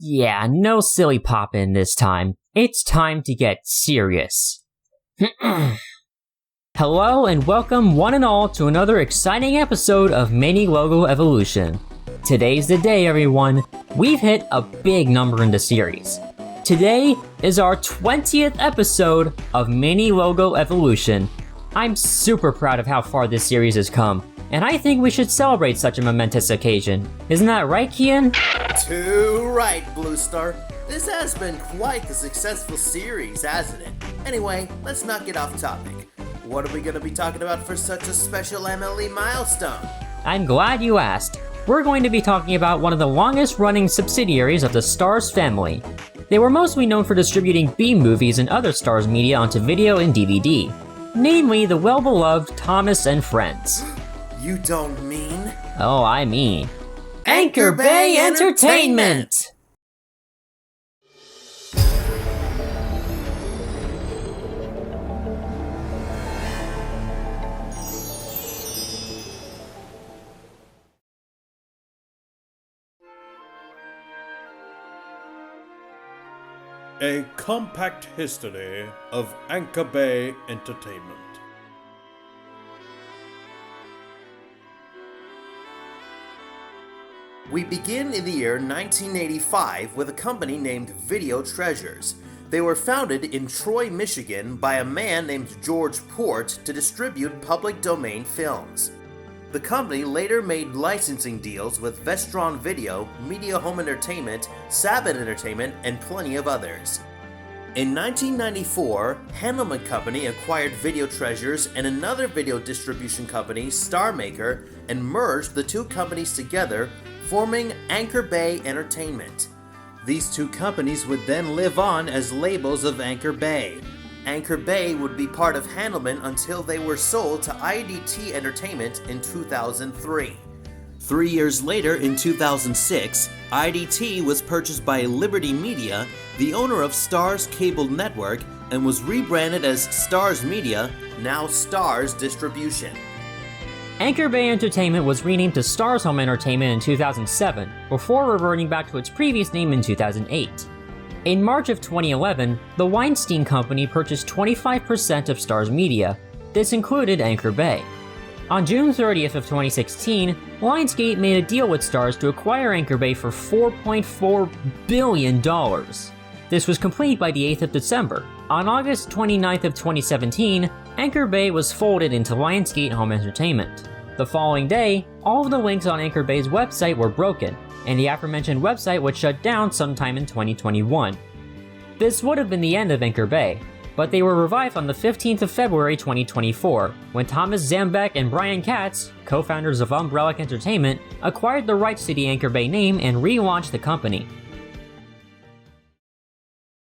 Yeah, no silly poppin' this time. It's time to get serious. Hello and welcome one and all to another exciting episode of Mini Logo Evolution. Today's the day, everyone. We've hit a big number in the series. Today is our 20th episode of Mini Logo Evolution. I'm super proud of how far this series has come, and I think we should celebrate such a momentous occasion. Isn't that right, Kian? Too right, Blue Star. This has been quite the successful series, hasn't it? Anyway, let's not get off topic. What are we going to be talking about for such a special MLE milestone? I'm glad you asked. We're going to be talking about one of the longest running subsidiaries of the Starz family. They were mostly known for distributing B movies and other Starz media onto video and DVD. Namely, the well-beloved Thomas and Friends. You don't mean? Oh, I mean... Anchor Bay Entertainment! A compact history of Anchor Bay Entertainment. We begin in the year 1985 with a company named Video Treasures. They were founded in Troy, Michigan by a man named George Port to distribute public domain films. The company later made licensing deals with Vestron Video, Media Home Entertainment, Sabin Entertainment, and plenty of others. In 1994, Handelman Company acquired Video Treasures and another video distribution company, StarMaker, and merged the two companies together, forming Anchor Bay Entertainment. These two companies would then live on as labels of Anchor Bay. Anchor Bay would be part of Handelman until they were sold to IDT Entertainment in 2003. 3 years later, in 2006, IDT was purchased by Liberty Media, the owner of Starz Cable Network, and was rebranded as Starz Media, now Starz Distribution. Anchor Bay Entertainment was renamed to Starz Home Entertainment in 2007, before reverting back to its previous name in 2008. In March of 2011, the Weinstein Company purchased 25% of Starz Media. This included Anchor Bay. On June 30th of 2016, Lionsgate made a deal with Starz to acquire Anchor Bay for $4.4 billion. This was complete by the 8th of December. On August 29th of 2017, Anchor Bay was folded into Lionsgate Home Entertainment. The following day, all of the links on Anchor Bay's website were broken, and the aforementioned website would shut down sometime in 2021. This would have been the end of Anchor Bay, but they were revived on the 15th of February 2024, when Thomas Zambeck and Brian Katz, co-founders of Umbrella Entertainment, acquired the rights to the Anchor Bay name and relaunched the company.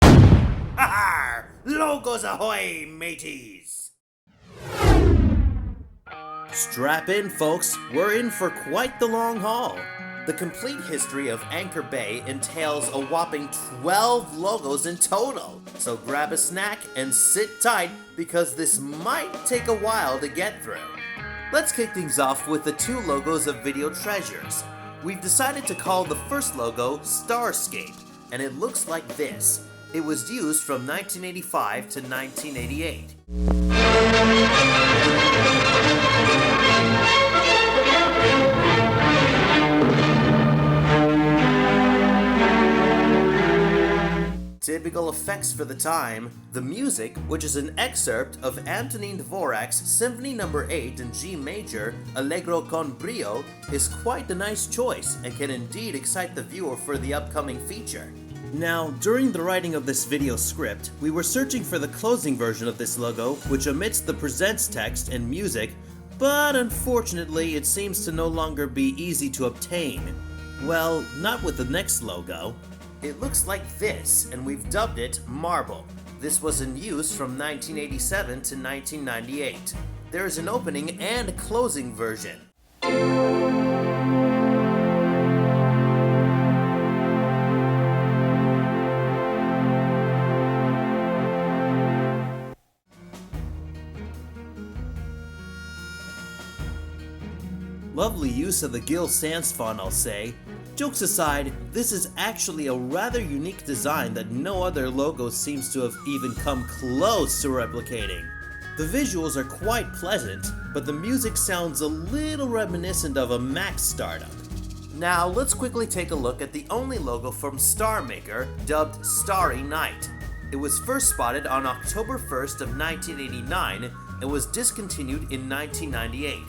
Ha-ha! Logos ahoy, mateys! Strap in, folks. We're in for quite the long haul. The complete history of Anchor Bay entails a whopping 12 logos in total, so grab a snack and sit tight because this might take a while to get through. Let's kick things off with the two logos of Video Treasures. We've decided to call the first logo Starscape, and it looks like this. It was used from 1985 to 1988. Typical effects for the time, the music, which is an excerpt of Antonin Dvorak's Symphony No. 8 in G major, Allegro con brio, is quite a nice choice and can indeed excite the viewer for the upcoming feature. Now, during the writing of this video script, we were searching for the closing version of this logo, which omits the presents text and music, but unfortunately it seems to no longer be easy to obtain. Well, not with the next logo. It looks like this, and we've dubbed it Marble. This was in use from 1987 to 1998. There is an opening and a closing version. lovely use of the Gill Sans font, I'll say. Jokes aside, this is actually a rather unique design that no other logo seems to have even come close to replicating. The visuals are quite pleasant, but the music sounds a little reminiscent of a Mac startup. Now let's quickly take a look at the only logo from Star Maker, dubbed Starry Night. It was first spotted on October 1st of 1989 and was discontinued in 1998.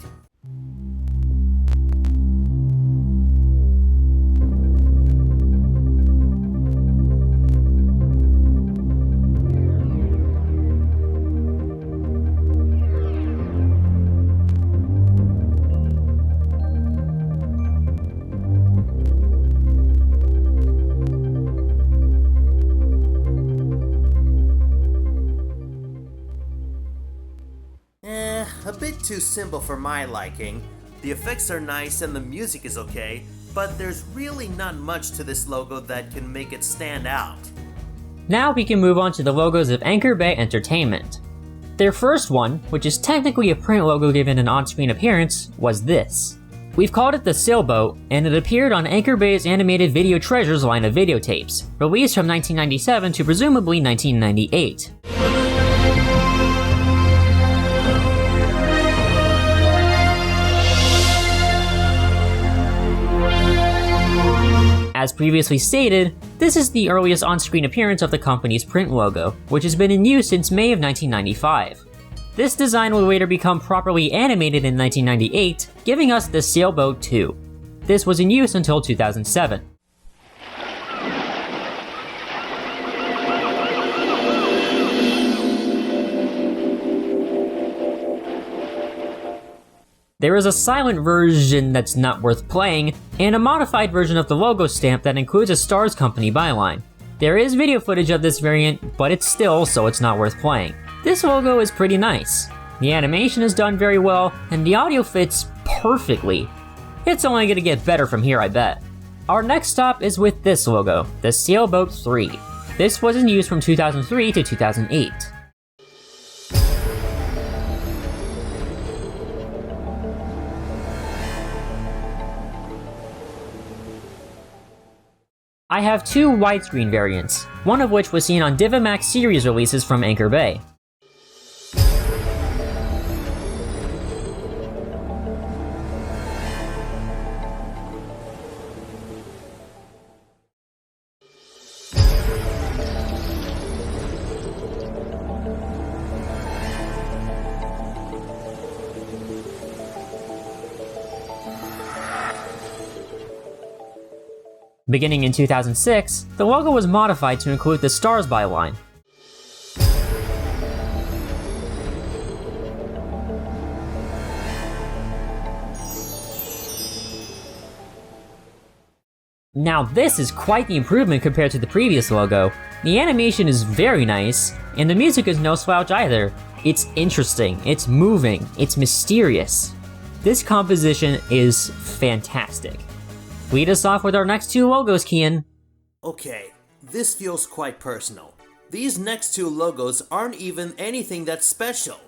A bit too simple for my liking. The effects are nice and the music is okay, but there's really not much to this logo that can make it stand out. Now we can move on to the logos of Anchor Bay Entertainment. Their first one, which is technically a print logo given an on-screen appearance, was this. We've called it the Sailboat, and it appeared on Anchor Bay's animated Video Treasures line of videotapes, released from 1997 to presumably 1998. As previously stated, this is the earliest on-screen appearance of the company's print logo, which has been in use since May of 1995. This design would later become properly animated in 1998, giving us the Sailboat 2. This was in use until 2007. There is a silent version that's not worth playing, and a modified version of the logo stamp that includes a Stars Company byline. There is video footage of this variant, but it's still so it's not worth playing. This logo is pretty nice. The animation is done very well, and the audio fits perfectly. It's only gonna get better from here, I bet. Our next stop is with this logo, the Sailboat 3. This was in use from 2003 to 2008. I have two widescreen variants, one of which was seen on DiviMax series releases from Anchor Bay. Beginning in 2006, the logo was modified to include the Stars byline. Now this is quite the improvement compared to the previous logo. The animation is very nice, and the music is no slouch either. It's interesting, it's moving, it's mysterious. This composition is fantastic. Lead us off with our next two logos, Kian. Okay, this feels quite personal. These next two logos aren't even anything that's special.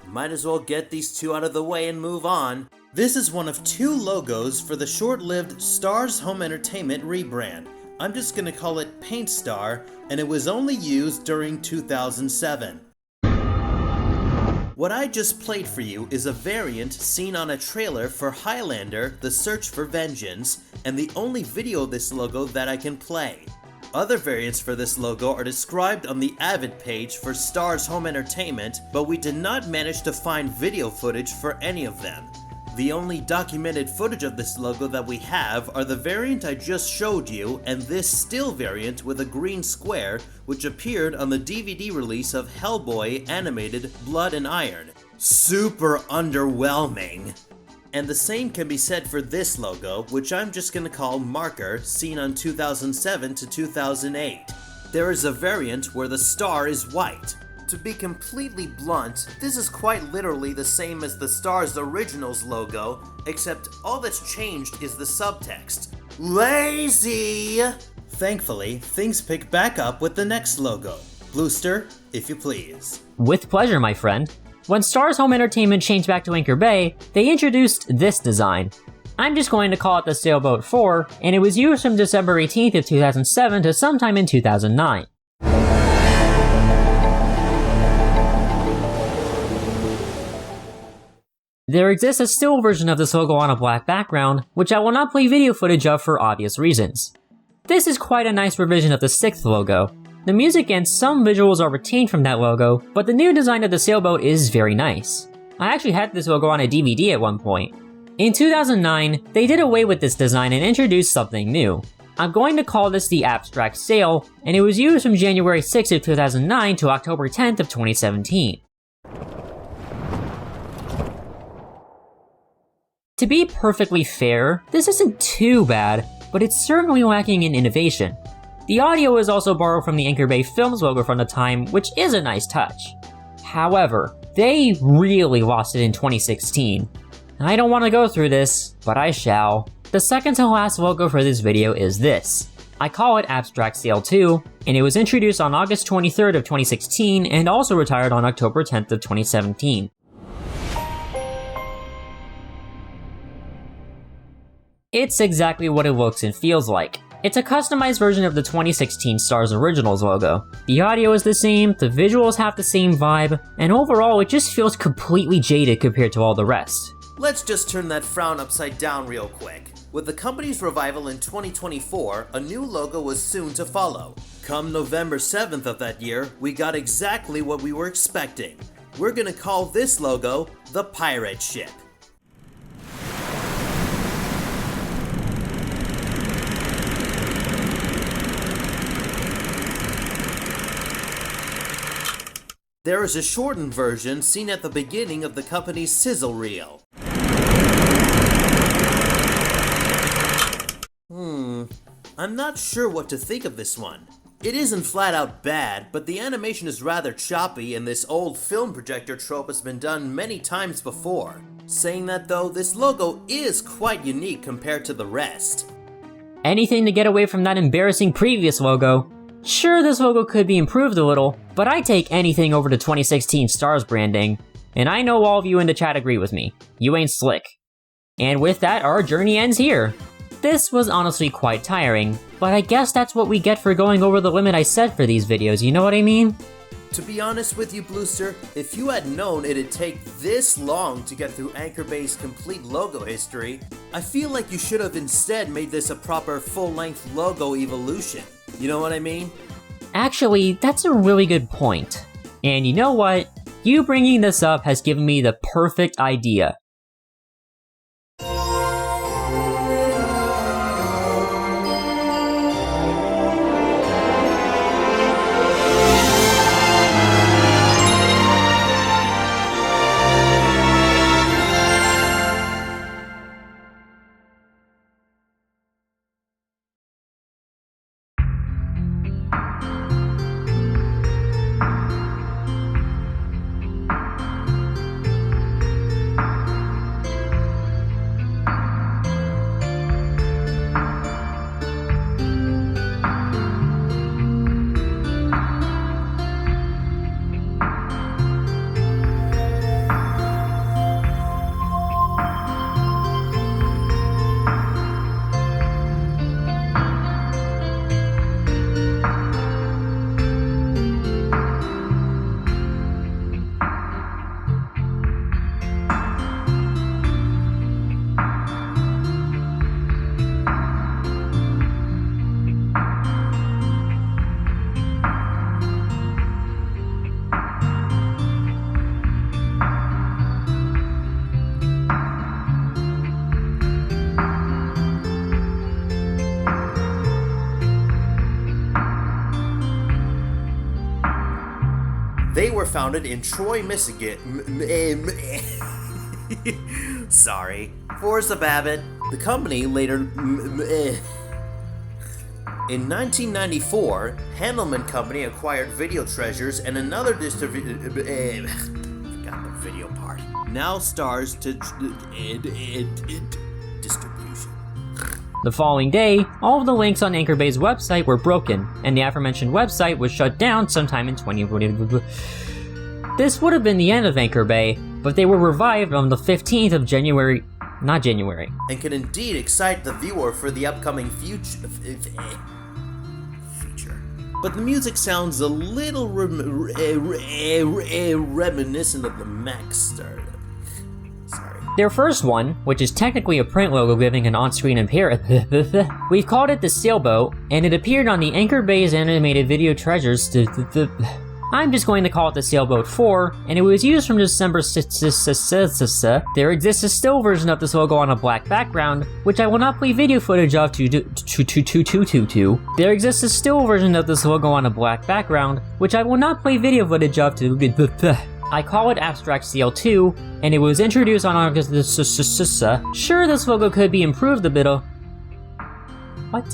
Might as well get these two out of the way and move on. This is one of two logos for the short-lived Stars Home Entertainment rebrand. I'm just gonna call it Paint Star, and it was only used during 2007. What I just played for you is a variant seen on a trailer for Highlander: The Search for Vengeance, and the only video of this logo that I can play. Other variants for this logo are described on the Avid page for Stars Home Entertainment, but we did not manage to find video footage for any of them. The only documented footage of this logo that we have are the variant I just showed you and this still variant with a green square, which appeared on the DVD release of Hellboy animated Blood and Iron. Super underwhelming. And the same can be said for this logo, which I'm just gonna call Marker, seen on 2007 to 2008. There is a variant where the star is white. To be completely blunt, this is quite literally the same as the Stars Originals logo, except all that's changed is the subtext. Lazy! Thankfully, things pick back up with the next logo. Bluester, if you please. With pleasure, my friend. When Stars Home Entertainment changed back to Anchor Bay, they introduced this design. I'm just going to call it the Sailboat 4, and it was used from December 18th of 2007 to sometime in 2009. There exists a still version of this logo on a black background, which I will not play video footage of for obvious reasons. This is quite a nice revision of the 6th logo. The music and some visuals are retained from that logo, but the new design of the sailboat is very nice. I actually had this logo on a DVD at one point. In 2009, they did away with this design and introduced something new. I'm going to call this the Abstract Sail, and it was used from January 6th of 2009 to October 10th of 2017. To be perfectly fair, this isn't too bad, but it's certainly lacking in innovation. The audio is also borrowed from the Anchor Bay Films logo from the time, which is a nice touch. However, they really lost it in 2016. I don't want to go through this, but I shall. The second to last logo for this video is this. I call it Abstract Sail 2, and it was introduced on August 23rd of 2016 and also retired on October 10th of 2017. It's exactly what it looks and feels like. It's a customized version of the 2016 Stars Originals logo. The audio is the same, the visuals have the same vibe, and overall it just feels completely jaded compared to all the rest. Let's just turn that frown upside down real quick. With the company's revival in 2024, a new logo was soon to follow. Come November 7th of that year, we got exactly what we were expecting. We're gonna call this logo the Pirate Ship. There is a shortened version seen at the beginning of the company's sizzle reel. I'm not sure what to think of this one. It isn't flat out bad, but the animation is rather choppy and this old film projector trope has been done many times before. Saying that though, this logo is quite unique compared to the rest. Anything to get away from that embarrassing previous logo. Sure, this logo could be improved a little, but I take anything over the 2016 Stars branding. And I know all of you in the chat agree with me. You ain't slick. And with that, our journey ends here. This was honestly quite tiring, but I guess that's what we get for going over the limit I set for these videos, you know what I mean? To be honest with you, Bluester, if you had known it'd take this long to get through Anchor Bay's complete logo history, I feel like you should have instead made this a proper full-length logo evolution. You know what I mean? Actually, that's a really good point. And you know what? You bringing this up has given me the perfect idea. They were founded in Troy, Michigan. Sorry. Forrest of Abbott. The company later. In 1994, Handelman Company acquired Video Treasures and another distribution. Forgot the video part. Now stars to distribution. The following day, all of the links on Anchor Bay's website were broken, and the aforementioned website was shut down sometime in 2020. This would have been the end of Anchor Bay, but they were revived on the 15th of January. Not January. And can indeed excite the viewer for the upcoming future. But the music sounds a little reminiscent of the Mac startup. Sorry. Their first one, which is technically a print logo giving an on-screen appearance, we've called it the Sailboat, and it appeared on the Anchor Bay's animated video treasures. I'm just going to call it the Sailboat 4, and it was used from December. There exists a still version of this logo on a black background, which I will not play video footage of There exists a still version of this logo on a black background, which I will not play video footage of I call it Abstract CL2, and it was introduced on August. Sure, this logo could be improved a bit. What?